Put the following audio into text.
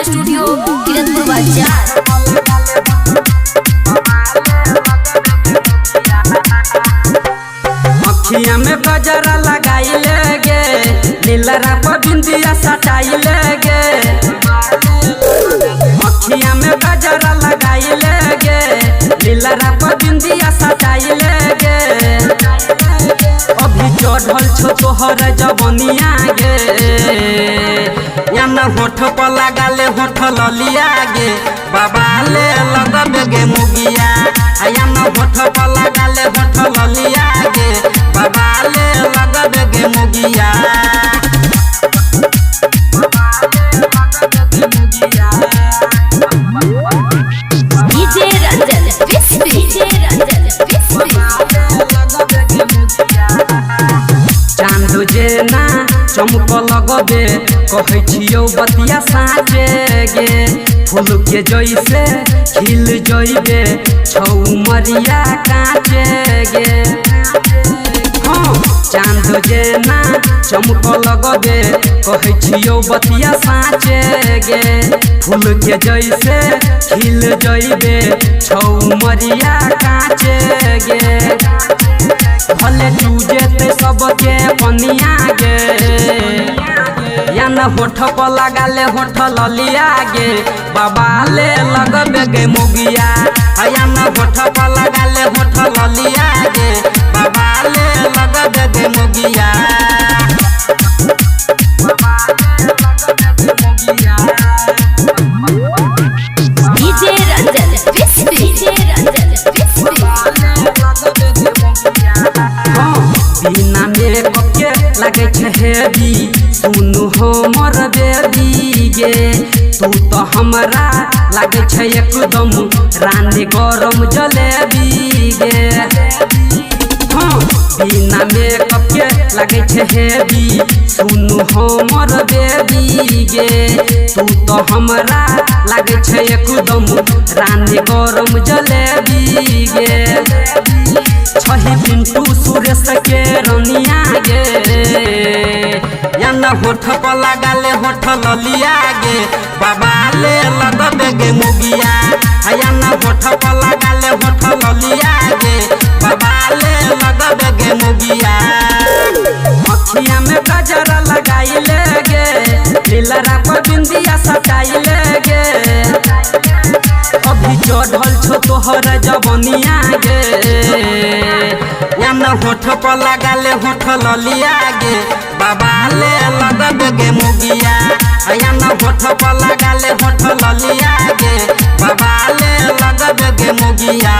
Studio Kiratpur बाजार। अखिया में गजरा लगाइले गे, नीलरा पर बिंदिया सटाइले गे। अखिया में गजरा लगाइले गे, नीलरा पर बिंदिया सटाइले गे। अभी चढ़ल छो तोहर जवनिया गे, या न होठ पर लगाले होठ ललिया गे। बाबा ले लगबे गे मुगिया, या न होठ पर लगाले होठ ललिया गे। बाबा ले लगबे गे मुगिया। डीजे रंजन चांद जेना चमक लगबे, कहै छियौ बतिया साँचे गे। फूल के जैसे खिल जइबे, छौ मरिया काँचे गे। हाँ चांद जेना चमक लगबे, कहै छियौ बतिया साँचे गे। फूल के जैसे खिल जइबे, छौ मरिया काँचे गे। भले चूजे ते सबके पनिया गे, या न होठ पर लगाले होठ ललिया गे। बाबा ले लगबे गे मुगिया, या न होठ पर लगाले होठ ललिया गे। बाबा ले लगबे गे मुगिया। डीजे रंजन बिना मेकअप के लगे छे हेवी, सुनु हमर बेबी गे। तू तो हमरा लगे छे एकदम रानी गरम जलेबी गे। हाँ बिना मेकअप के लगे छे हेवी, सुनु हमर बेबी गे। तू तो हमरा लगे छे एकदम रानी गरम जलेबी गे। छही पिंटू सुरेश के रनिया गे, या न होठ पर लगाले होठ ललिया गे। बाबा ले लगबे गे मुगिया, या न होठ पर लगाले होठ ललिया गे। बाबा ले लगबे गे मुगिया। अखिया में गजरा लगाइले गे, नीलरा पर बिंदिया सटाइले गे। अभी चढ़ल छो तोहर जवनिया गे, या न होठ पर लगाले होठ ललिया गे। बाबा ले लगबे गे मुगिया, या न होठ पर लगाले होठ ललिया गे। बाबा ले लगबे गे मुगिया।